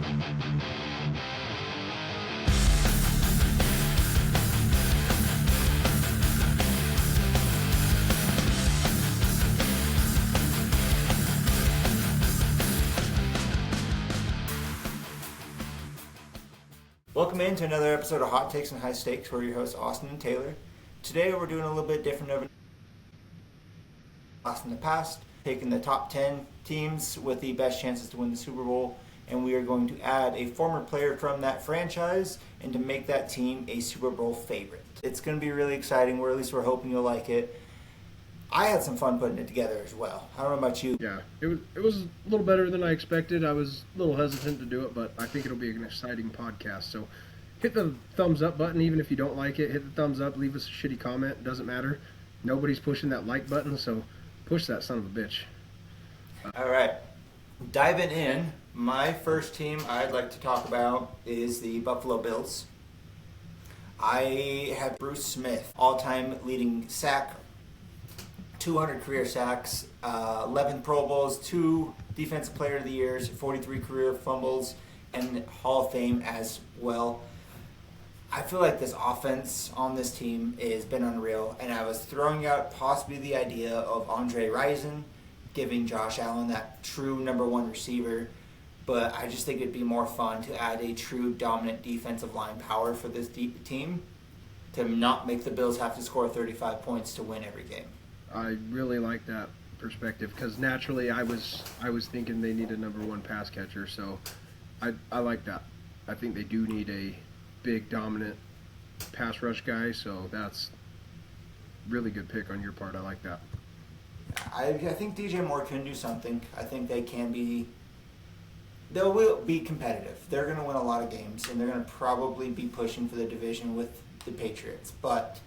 Welcome into another episode of Hot Takes and High Stakes. We're your hosts, Austin and Taylor. Today we're doing a little bit different of in the past, taking the top 10 teams with the best chances to win the Super Bowl, and we are going to add a former player from that franchise and to make that team a Super Bowl favorite. It's going to be really exciting, or at least we're hoping you'll like it. I had some fun putting it together as well. I don't know about you. Yeah, it was a little better than I expected. I was a little hesitant to do it, but I think it'll be an exciting podcast. So hit the thumbs up button, even if you don't like it. Hit the thumbs up, leave us a shitty comment. It doesn't matter. Nobody's pushing that like button, so push that son of a bitch. All right. Diving in, my first team I'd like to talk about is the Buffalo Bills. I have Bruce Smith, all-time leading sack, 200 career sacks, 11 Pro Bowls, 2 Defensive Player of the Years, 43 career fumbles, and Hall of Fame as well. I feel like this offense on this team has been unreal, and I was throwing out possibly the idea of Andre Rison giving Josh Allen that true number one receiver, but I just think it'd be more fun to add a true dominant defensive line power for this team to not make the Bills have to score 35 points to win every game. I really like that perspective because naturally I was thinking they need a number one pass catcher, so I like that. I think they do need a big dominant pass rush guy, so that's really good pick on your part. I like that. I think DJ Moore can do something. I think they will be competitive. They're going to win a lot of games, and they're going to probably be pushing for the division with the Patriots, but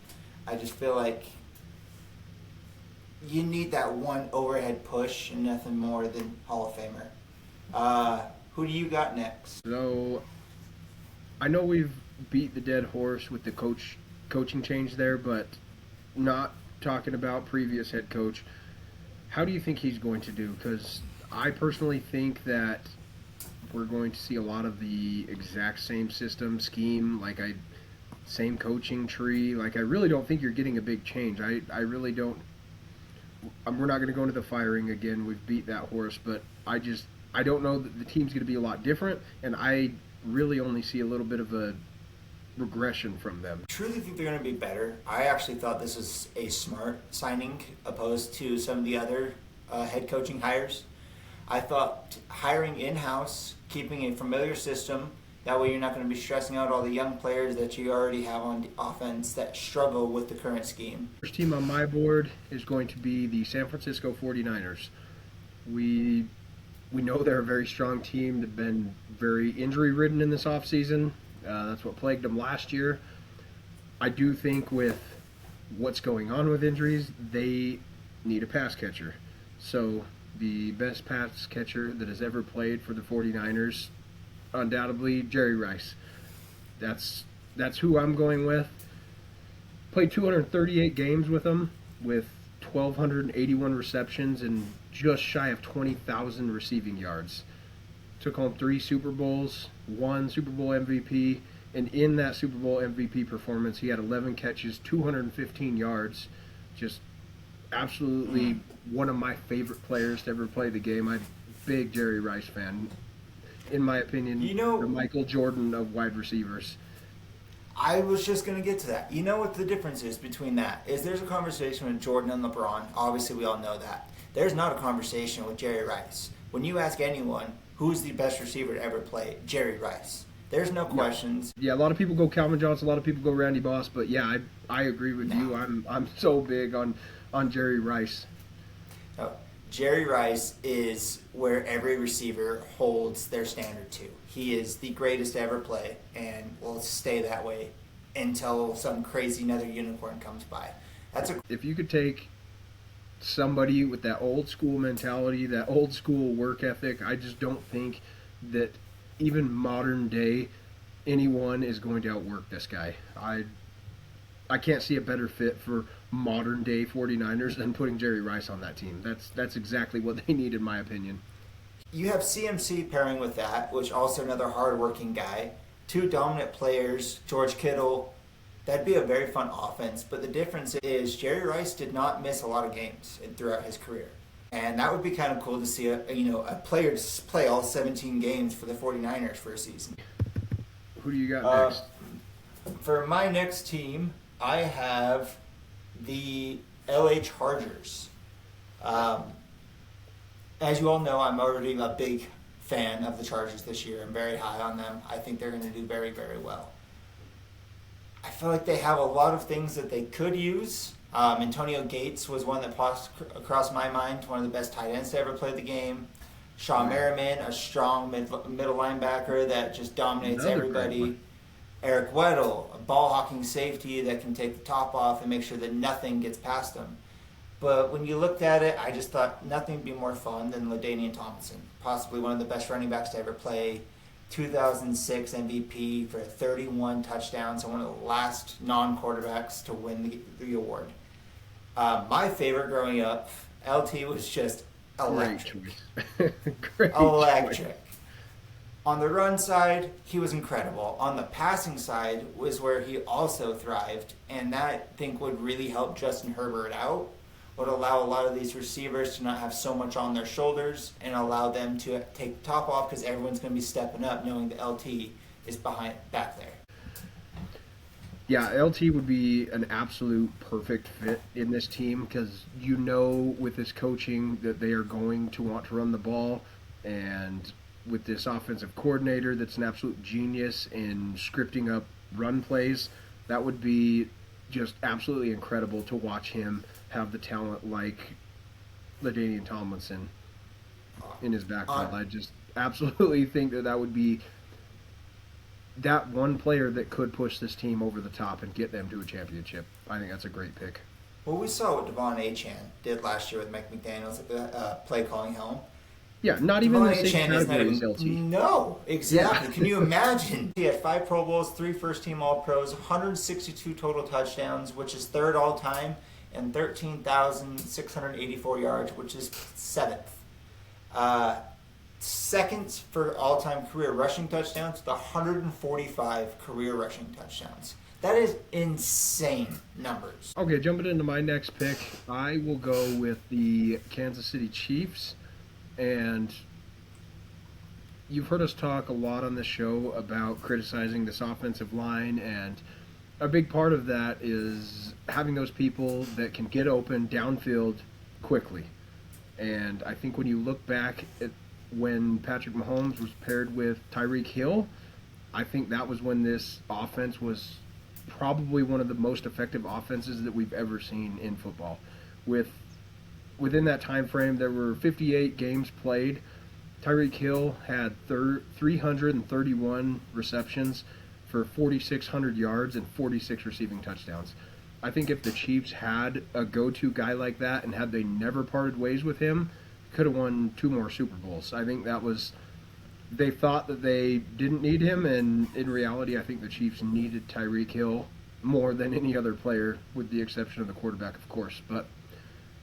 I just feel like you need that one overhead push and nothing more than Hall of Famer. Who do you got next? So, I know we've beat the dead horse with the coaching change there, but not talking about previous head coach. How do you think he's going to do? Because I personally think that we're going to see a lot of the exact same system, scheme, same coaching tree. I really don't think you're getting a big change. I really don't. We're not going to go into the firing again. We've beat that horse, but I don't know that the team's going to be a lot different, and I really only see a little bit of a regression from them. I truly think they're going to be better. I actually thought this was a smart signing opposed to some of the other head coaching hires. I thought hiring in-house, keeping a familiar system, that way you're not going to be stressing out all the young players that you already have on the offense that struggle with the current scheme. First team on my board is going to be the San Francisco 49ers. We know they're a very strong team. They've been very injury-ridden in this offseason. That's what plagued them last year. I do think with what's going on with injuries, they need a pass catcher. So the best pass catcher that has ever played for the 49ers, undoubtedly Jerry Rice. That's who I'm going with. Played 238 games with him with 1,281 receptions and just shy of 20,000 receiving yards. Took home 3 Super Bowls, 1 Super Bowl MVP, and in that Super Bowl MVP performance, he had 11 catches, 215 yards. Just absolutely one of my favorite players to ever play the game. I'm a big Jerry Rice fan. In my opinion, the Michael Jordan of wide receivers. I was just going to get to that. You know what the difference is between that? Is there's a conversation with Jordan and LeBron. Obviously, we all know that. There's not a conversation with Jerry Rice. When you ask anyone, who's the best receiver to ever play? Jerry Rice. There's no questions. Yeah, a lot of people go Calvin Johnson, a lot of people go Randy Moss, but yeah, I agree with you. I'm so big on Jerry Rice. Oh, Jerry Rice is where every receiver holds their standard to. He is the greatest to ever play, and will stay that way until some crazy another unicorn comes by. If you could take somebody with that old school mentality, that old school work ethic, I just don't think that even modern day anyone is going to outwork this guy. I can't see a better fit for modern day 49ers than putting Jerry Rice on that team. That's exactly what they need, in my opinion. You have CMC pairing with that, which also another hard-working guy. Two dominant players, George Kittle. That'd be a very fun offense. But the difference is Jerry Rice did not miss a lot of games throughout his career. And that would be kind of cool to see a player just play all 17 games for the 49ers for a season. Who do you got next? For my next team, I have the LA Chargers. As you all know, I'm already a big fan of the Chargers this year. I'm very high on them. I think they're going to do very, very well. I feel like they have a lot of things that they could use. Antonio Gates was one that passed across my mind, one of the best tight ends to ever play the game. Shaw Merriman, a strong middle linebacker that just dominates everybody. Eric Weddle, a ball-hawking safety that can take the top off and make sure that nothing gets past him. But when you looked at it, I just thought nothing would be more fun than LaDainian Tomlinson, possibly one of the best running backs to ever play. 2006 MVP for 31 touchdowns and one of the last non-quarterbacks to win the award. My favorite growing up, LT was just electric. Great electric. Choice. On the run side, he was incredible. On the passing side was where he also thrived, and that I think would really help Justin Herbert out. Would allow a lot of these receivers to not have so much on their shoulders and allow them to take the top off because everyone's going to be stepping up knowing the LT is back there. Yeah, LT would be an absolute perfect fit in this team because with this coaching that they are going to want to run the ball, and with this offensive coordinator that's an absolute genius in scripting up run plays, that would be just absolutely incredible to watch him have the talent like LaDainian Tomlinson in his backfield. I just absolutely think that would be that one player that could push this team over the top and get them to a championship. I think that's a great pick. Well, we saw what Devon Achane did last year with Mike McDaniels at the play calling helm. Yeah, not even Devon the same category as LT. No, exactly. Yeah. Can you imagine? He had 5 Pro Bowls, 3 first-team All-Pros, 162 total touchdowns, which is third all-time, and 13,684 yards, which is 7th. Second for all-time career rushing touchdowns, with 145 career rushing touchdowns. That is insane numbers. Okay, jumping into my next pick, I will go with the Kansas City Chiefs. And you've heard us talk a lot on this show about criticizing this offensive line, and a big part of that is having those people that can get open downfield quickly. And I think when you look back at when Patrick Mahomes was paired with Tyreek Hill, I think that was when this offense was probably one of the most effective offenses that we've ever seen in football. Within that time frame, there were 58 games played. Tyreek Hill had 331 receptions for 4,600 yards and 46 receiving touchdowns. I think if the Chiefs had a go-to guy like that and had they never parted ways with him, could have won 2 more Super Bowls. I think they thought that they didn't need him, and in reality, I think the Chiefs needed Tyreek Hill more than any other player, with the exception of the quarterback, of course. But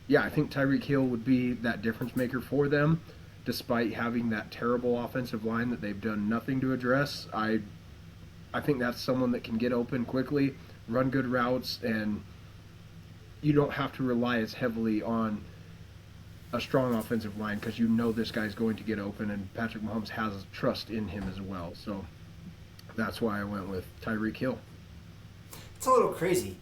yeah, I think Tyreek Hill would be that difference maker for them, despite having that terrible offensive line that they've done nothing to address. I think that's someone that can get open quickly, run good routes, and you don't have to rely as heavily on a strong offensive line because this guy's going to get open, and Patrick Mahomes has trust in him as well. So that's why I went with Tyreek Hill. It's a little crazy.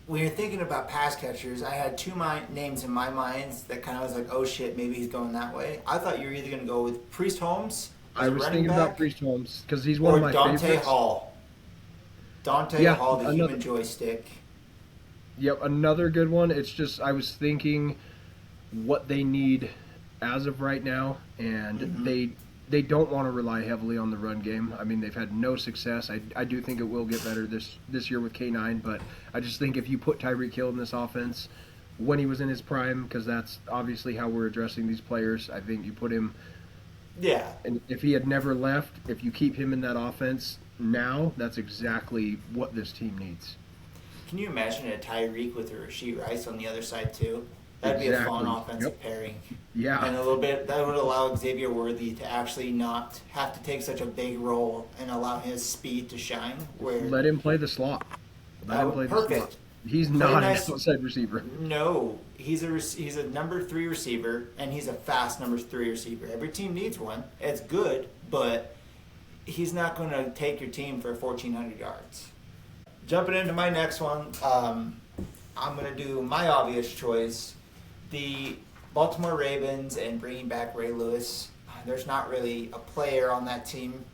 When you're thinking about pass catchers, I had 2 names in my mind that kind of was like, oh shit, maybe he's going that way. I thought you were either going to go with Priest Holmes I was thinking about Priest Holmes because he's one of my Dante favorites. Hall. Dante Hall, the human joystick. Yep, another good one. It's just I was thinking what they need as of right now, and they don't want to rely heavily on the run game. I mean, they've had no success. I do think it will get better this year with K9, but I just think if you put Tyreek Hill in this offense when he was in his prime, because that's obviously how we're addressing these players, I think you put him. Yeah. And if he had never left, if you keep him in that offense now, that's exactly what this team needs. Can you imagine a Tyreek with a Rashid Rice on the other side too? That'd be a fun Exactly. offensive Yep. pairing. Yeah. And a little bit, that would allow Xavier Worthy to actually not have to take such a big role and allow his speed to shine. Where Let him play the slot. Let him play the slot. perfect. He's Play not nice. an outside receiver. No, he's a number 3 receiver, and he's a fast number 3 receiver. Every team needs one. It's good, but he's not going to take your team for 1,400 yards. Jumping into my next one, I'm going to do my obvious choice, the Baltimore Ravens, and bringing back Ray Lewis. There's not really a player on that team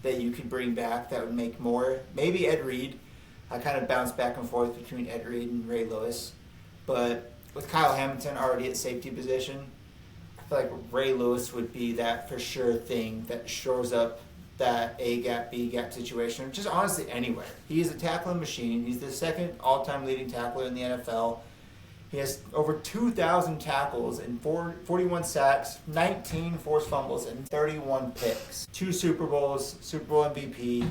that you could bring back that would make more. Maybe Ed Reed. I kind of bounce back and forth between Ed Reed and Ray Lewis. But with Kyle Hamilton already at safety position, I feel like Ray Lewis would be that for sure thing that shores up that A gap, B gap situation, just honestly anywhere. He is a tackling machine. He's the second all-time leading tackler in the NFL. He has over 2,000 tackles and 41 sacks, 19 forced fumbles, and 31 picks. 2 Super Bowls, Super Bowl MVP.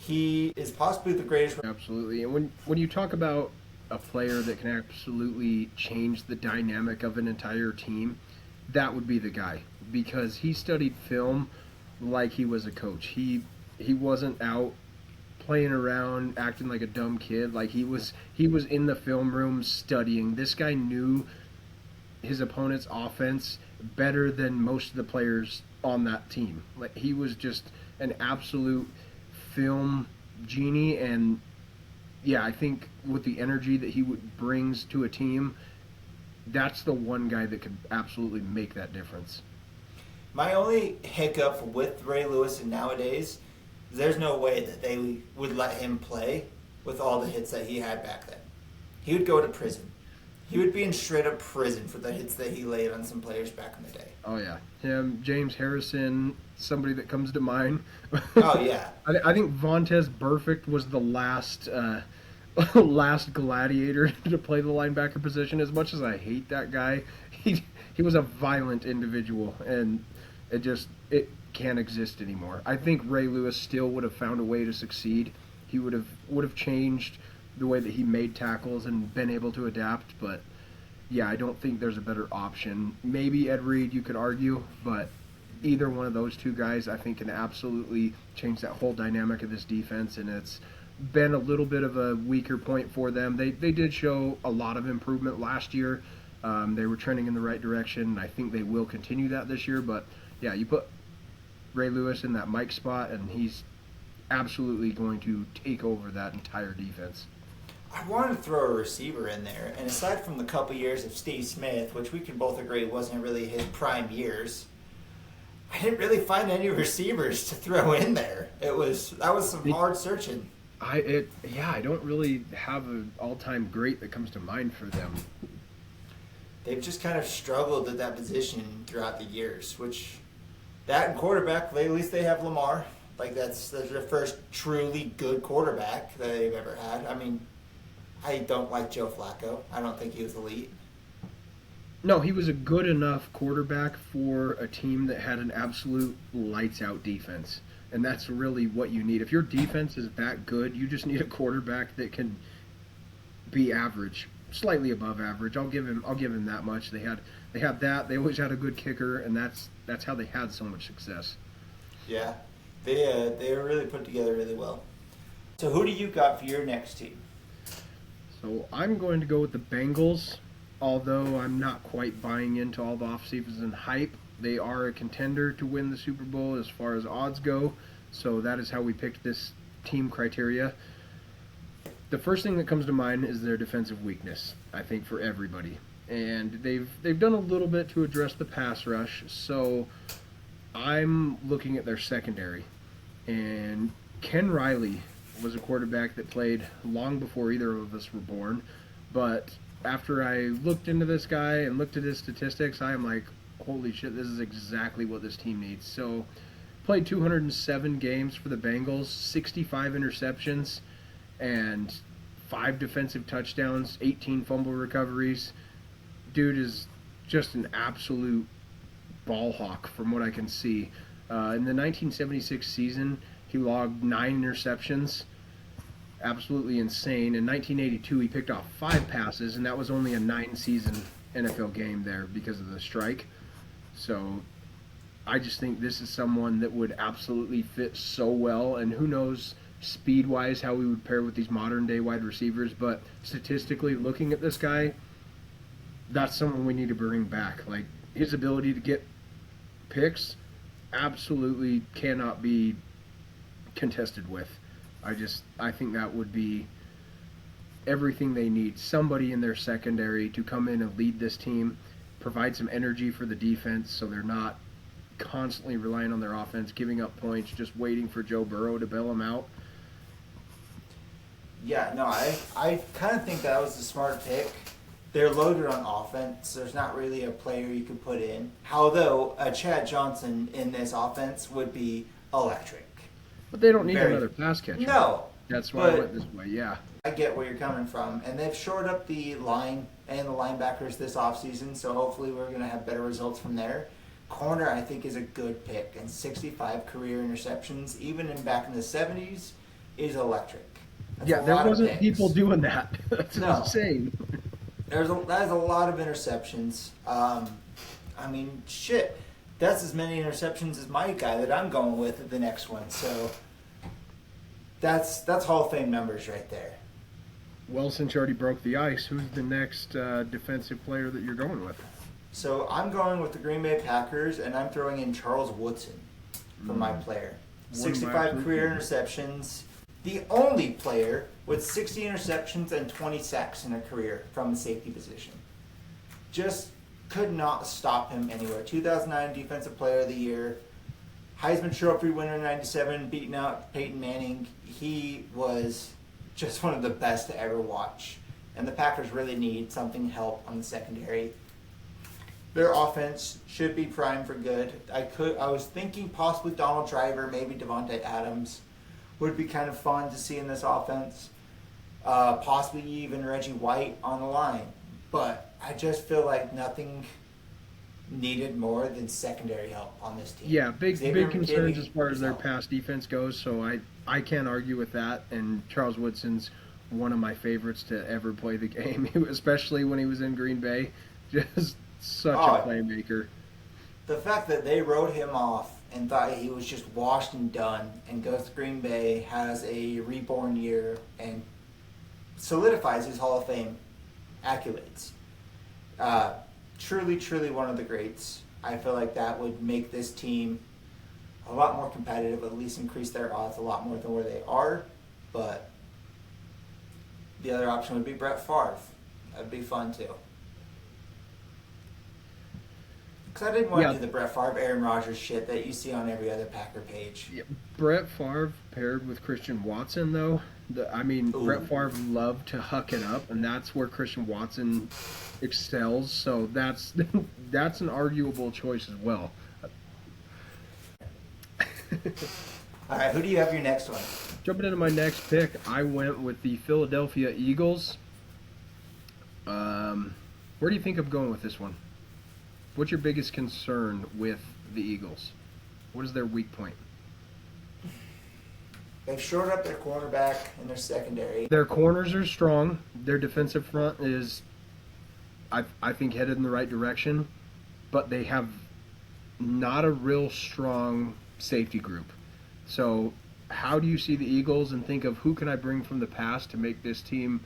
He is possibly the greatest. Absolutely. And when you talk about a player that can absolutely change the dynamic of an entire team, that would be the guy. Because he studied film like he was a coach. He wasn't out playing around, acting like a dumb kid. Like he was in the film room studying. This guy knew his opponent's offense better than most of the players on that team. Like he was just an absolute film genie, and yeah, I think with the energy that he brings to a team, that's the one guy that could absolutely make that difference. My only hiccup with Ray Lewis and nowadays, there's no way that they would let him play with all the hits that he had back then. He would go to prison. He would be in straight up prison for the hits that he laid on some players back in the day. Oh yeah, him, James Harrison, somebody that comes to mind. Oh yeah. I think Vontez Burfict was the last last gladiator to play the linebacker position. As much as I hate that guy, he was a violent individual, and it can't exist anymore. I think Ray Lewis still would have found a way to succeed. He would have changed the way that he made tackles and been able to adapt, but yeah, I don't think there's a better option. Maybe Ed Reed, you could argue, but either one of those two guys I think can absolutely change that whole dynamic of this defense, and it's been a little bit of a weaker point for them. They did show a lot of improvement last year. They were trending in the right direction, and I think they will continue that this year, but yeah, you put Ray Lewis in that Mike spot, and he's absolutely going to take over that entire defense. I wanted to throw a receiver in there, and aside from the couple years of Steve Smith, which we can both agree wasn't really his prime years, I didn't really find any receivers to throw in there. That was some hard searching. I don't really have an all-time great that comes to mind for them. They've just kind of struggled at that position throughout the years, which that and quarterback, at least they have Lamar. Like that's their first truly good quarterback that they've ever had. I mean, I don't like Joe Flacco. I don't think he was elite. No, he was a good enough quarterback for a team that had an absolute lights-out defense. And that's really what you need. If your defense is that good, you just need a quarterback that can be average, slightly above average. I'll give him that much. They had that. They always had a good kicker, and that's how they had so much success. Yeah, they were really put together really well. So who do you got for your next team? So I'm going to go with the Bengals, although I'm not quite buying into all the off-season hype. They are a contender to win the Super Bowl as far as odds go, so that is how we picked this team criteria. The first thing that comes to mind is their defensive weakness, I think, for everybody. And they've done a little bit to address the pass rush, so I'm looking at their secondary. And Ken Riley was a quarterback that played long before either of us were born, but after I looked into this guy and looked at his statistics, I am like, holy shit, this is exactly what this team needs. So, played 207 games for the Bengals, 65 interceptions, and 5 defensive touchdowns, 18 fumble recoveries. Dude is just an absolute ball hawk from what I can see. In the 1976 season, he logged 9 interceptions. Absolutely insane. In 1982, he picked off 5 passes, and that was only a 9-season NFL game there because of the strike. So I just think this is someone that would absolutely fit so well, and who knows speed-wise how we would pair with these modern-day wide receivers, but statistically looking at this guy, that's someone we need to bring back. Like, his ability to get picks absolutely cannot be contested with. I think that would be everything they need. Somebody in their secondary to come in and lead this team, provide some energy for the defense so they're not constantly relying on their offense, giving up points, just waiting for Joe Burrow to bail them out. Yeah, no, I kind of think that was a smart pick. They're loaded on offense. There's not really a player you could put in. Although Chad Johnson in this offense would be electric. But they don't need another pass catcher. No. That's why I went this way, yeah. I get where you're coming from. And they've shored up the line and the linebackers this offseason, so hopefully we're going to have better results from there. Corner, I think, is a good pick. And 65 career interceptions, even back in the 70s, is electric. That's yeah, there wasn't people doing that. That's insane. That is a lot of interceptions. I mean, shit. That's as many interceptions as my guy that I'm going with at the next one. So that's Hall of Fame numbers right there. Well, since you already broke the ice, who's the next defensive player that you're going with? So I'm going with the Green Bay Packers, and I'm throwing in Charles Woodson for my player. 65 career interceptions. The only player with 60 interceptions and 20 sacks in a career from the safety position. Just could not stop him anywhere. 2009 Defensive Player of the Year. Heisman Trophy winner in 97, beating out Peyton Manning. He was just one of the best to ever watch. And the Packers really need something help on the secondary. Their offense should be primed for good. I was thinking possibly Donald Driver, maybe Devontae Adams would be kind of fun to see in this offense. Possibly even Reggie White on the line. But I just feel like nothing needed more than secondary help on this team. Yeah, big concerns as far as their pass defense goes, so I can't argue with that. And Charles Woodson's one of my favorites to ever play the game, especially when he was in Green Bay. Just such a playmaker. The fact that they wrote him off and thought he was just washed and done, and goes to Green Bay, has a reborn year, and solidifies his Hall of Fame accolades. Truly, truly one of the greats. I feel like that would make this team a lot more competitive, at least increase their odds a lot more than where they are. But the other option would be Brett Favre. That'd be fun too. Because I didn't want to do the Brett Favre, Aaron Rodgers shit that you see on every other Packer page. Yeah. Brett Favre paired with Christian Watson, though. Brett Favre loved to huck it up, and that's where Christian Watson excels. So that's an arguable choice as well. All right, who do you have your next one? Jumping into my next pick, I went with the Philadelphia Eagles. Where do you think I'm going with this one? What's your biggest concern with the Eagles? What is their weak point? They've shored up their cornerback and their secondary. Their corners are strong. Their defensive front is, I think, headed in the right direction. But they have not a real strong safety group. So how do you see the Eagles and think of who can I bring from the past to make this team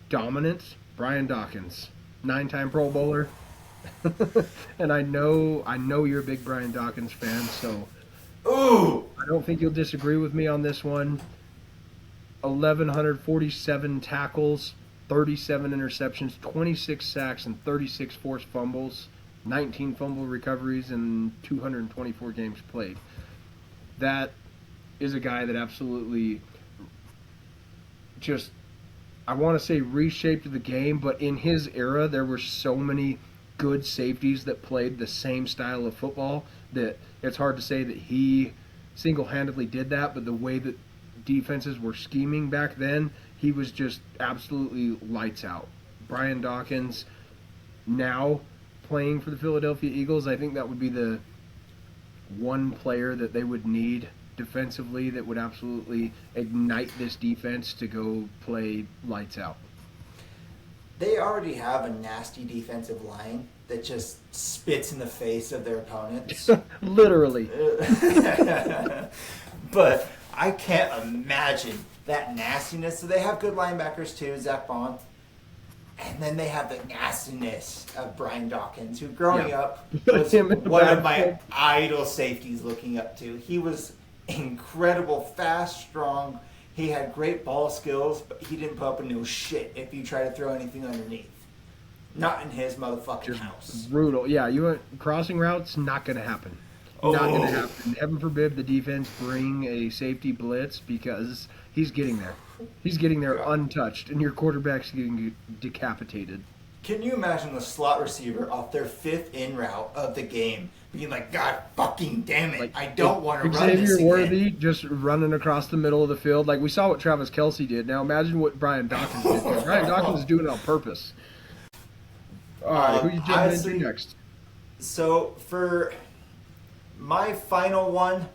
dominant? Brian Dawkins, 9-time Pro Bowler. And I know you're a big Brian Dawkins fan, so I don't think you'll disagree with me on this one. 1,147 tackles, 37 interceptions, 26 sacks, and 36 forced fumbles, 19 fumble recoveries, and 224 games played. That is a guy that absolutely just, I want to say reshaped the game, but in his era there were so many good safeties that played the same style of football that it's hard to say that he single-handedly did that, but the way that defenses were scheming back then, he was just absolutely lights out. Brian Dawkins now playing for the Philadelphia Eagles, I think that would be the one player that they would need defensively that would absolutely ignite this defense to go play lights out. they already have a nasty defensive line that just spits in the face of their opponents. Literally. But I can't imagine that nastiness. So they have good linebackers too, Zach Bond. And then they have the nastiness of Brian Dawkins, who growing up was one of my idol safeties looking up to. He was incredible, fast, strong. He had great ball skills, but he didn't put up a no shit if you try to throw anything underneath. Not in his motherfucking house. Brutal. Yeah, you went crossing routes, not going to happen. Not going to happen. Heaven forbid the defense bring a safety blitz because he's getting there. He's getting there untouched, and your quarterback's getting decapitated. Can you imagine the slot receiver off their 5th in route of the game being like, God fucking damn it, like, I don't want to run this again. Worthy just running across the middle of the field. Like we saw what Travis Kelce did. Now imagine what Brian Dawkins did. Brian Dawkins is doing it on purpose. All right, who you jumping into next? So for my final one,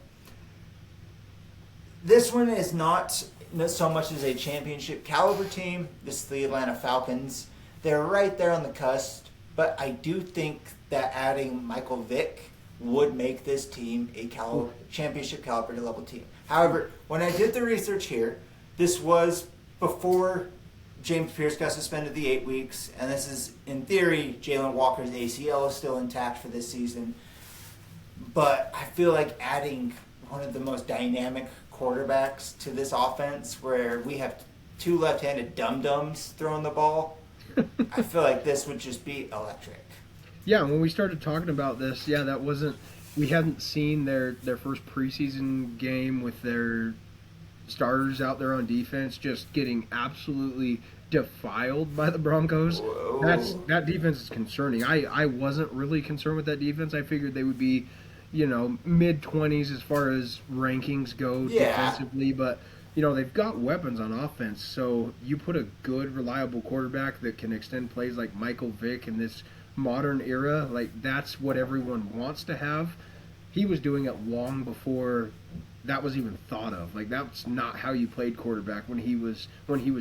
this one is not so much as a championship caliber team. This is the Atlanta Falcons. They're right there on the cusp, but I do think that adding Michael Vick would make this team a championship caliber level team. However, when I did the research here, this was before James Pierce got suspended the 8 weeks, and this is, in theory, Jalen Walker's ACL is still intact for this season. But I feel like adding one of the most dynamic quarterbacks to this offense, where we have 2 left-handed dum-dums throwing the ball, I feel like this would just be electric. Yeah, when we started talking about this, that wasn't – we hadn't seen their first preseason game with their starters out there on defense just getting absolutely defiled by the Broncos. Whoa. That defense is concerning. I wasn't really concerned with that defense. I figured they would be, mid-20s as far as rankings go defensively, but – they've got weapons on offense, so you put a good, reliable quarterback that can extend plays like Michael Vick in this modern era, like that's what everyone wants to have. He was doing it long before that was even thought of. Like that's not how you played quarterback when he was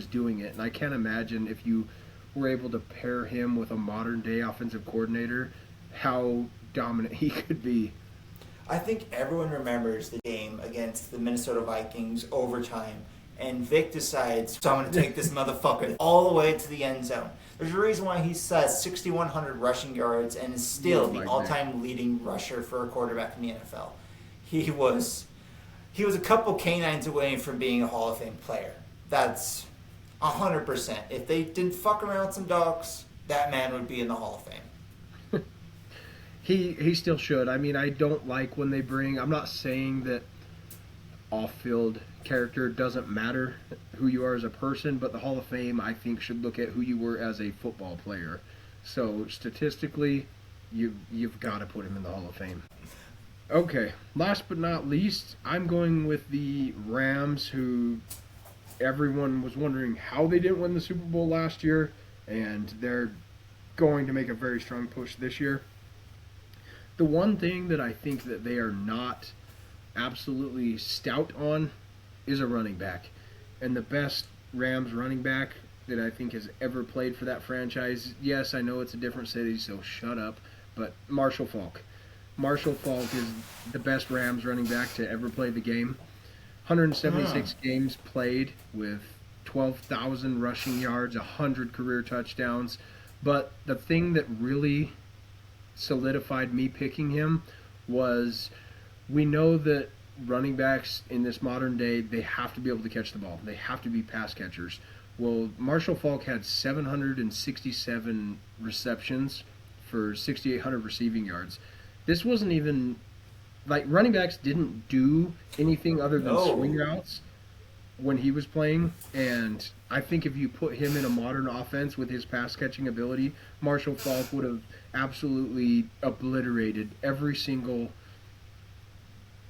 doing it. And I can't imagine if you were able to pair him with a modern day offensive coordinator, how dominant he could be. I think everyone remembers the game against the Minnesota Vikings overtime, and Vick decides, so I'm going to take this motherfucker all the way to the end zone. There's a reason why he says 6,100 rushing yards and is still the all-time leading rusher for a quarterback in the NFL. He was a couple canines away from being a Hall of Fame player. That's 100%. If they didn't fuck around with some dogs, that man would be in the Hall of Fame. He still should. I mean, I don't like when they bring... I'm not saying that off-field character doesn't matter who you are as a person, but the Hall of Fame, I think, should look at who you were as a football player. So, statistically, you've got to put him in the Hall of Fame. Okay, last but not least, I'm going with the Rams, who everyone was wondering how they didn't win the Super Bowl last year, and they're going to make a very strong push this year. The one thing that I think that they are not absolutely stout on is a running back. And the best Rams running back that I think has ever played for that franchise, yes, I know it's a different city, so shut up, but Marshall Faulk. Marshall Faulk is the best Rams running back to ever play the game. 176 games played with 12,000 rushing yards, 100 career touchdowns. But the thing that really solidified me picking him was we know that running backs in this modern day, they have to be able to catch the ball. They have to be pass catchers. Well, Marshall Faulk had 767 receptions for 6,800 receiving yards. This wasn't even, like, running backs didn't do anything other than swing routes when he was playing, and I think if you put him in a modern offense with his pass-catching ability, Marshall Faulk would have absolutely obliterated every single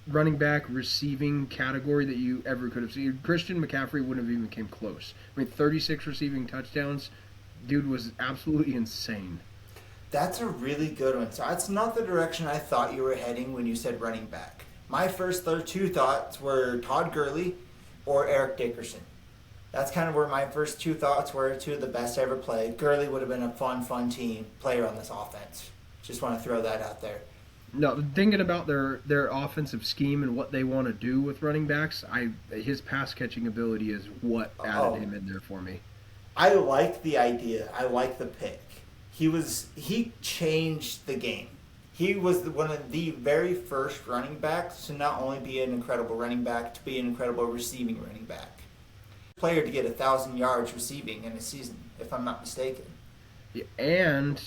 running back receiving category that you ever could have seen. Christian McCaffrey wouldn't have even came close. I mean, 36 receiving touchdowns. Dude was absolutely insane. That's a really good one. So that's not the direction I thought you were heading when you said running back. My first two thoughts were Todd Gurley or Eric Dickerson. That's kind of where my first two thoughts were. Two of the best ever played. Gurley would have been a fun player on this offense. Just want to throw that out there. No, thinking about their offensive scheme and what they want to do with running backs, his pass catching ability is what added him in there for me. I like the idea. I like the pick. He changed the game. He was one of the very first running backs to not only be an incredible running back, to be an incredible receiving running back. Player to get 1,000 yards receiving in a season, if I'm not mistaken. Yeah, and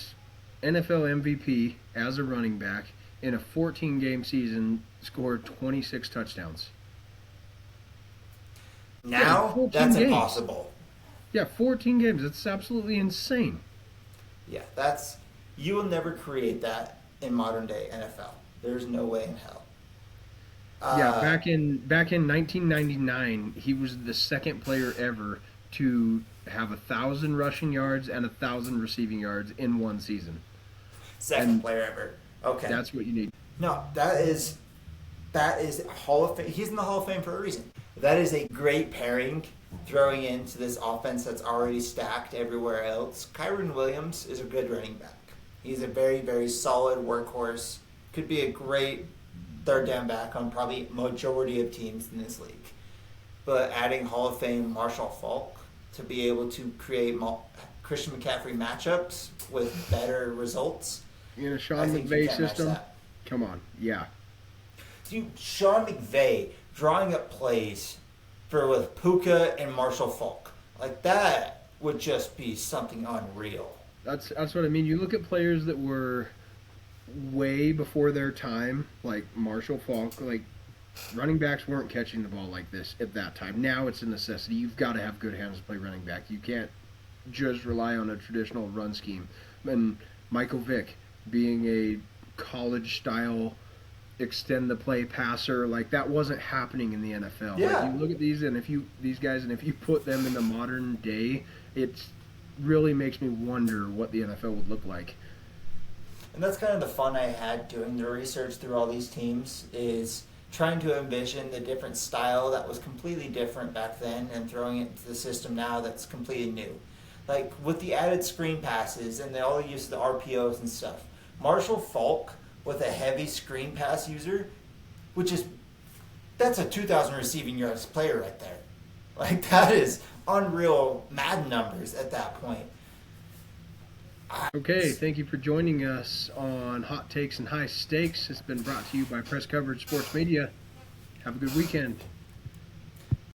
NFL MVP as a running back in a 14-game season scored 26 touchdowns. Now, that's impossible. Yeah, 14 games. That's absolutely insane. Yeah, you will never create that in modern day NFL. There's no way in hell. Back in 1999, he was the second player ever to have 1,000 rushing yards and 1,000 receiving yards in one season. Second player ever. Okay. That's what you need. No, that is Hall of Fame. He's in the Hall of Fame for a reason. That is a great pairing throwing into this offense that's already stacked everywhere else. Kyren Williams is a good running back. He's a very, very solid workhorse. Could be a great third down back on probably majority of teams in this league. But adding Hall of Fame Marshall Faulk to be able to create Christian McCaffrey matchups with better results. In a Sean McVay system? Come on, yeah. Dude, Sean McVay drawing up plays with Puka and Marshall Faulk. Like, that would just be something unreal. That's what I mean. You look at players that were way before their time, like Marshall Faulk, like running backs weren't catching the ball like this at that time. Now it's a necessity. You've got to have good hands to play running back. You can't just rely on a traditional run scheme. And Michael Vick being a college-style extend-the-play passer, like that wasn't happening in the NFL. Yeah. Like, you look at these guys, and if you put them in the modern day, it really makes me wonder what the NFL would look like. And that's kind of the fun I had doing the research through all these teams, is trying to envision the different style that was completely different back then and throwing it into the system now that's completely new. Like with the added screen passes and all the use of the RPOs and stuff. Marshall Faulk with a heavy screen pass user, that's a 2,000 receiving yards player right there. Like, that is unreal Madden numbers at that point. Okay, thank you for joining us on Hot Takes and High Stakes. It's been brought to you by Press Coverage Sports Media. Have a good weekend.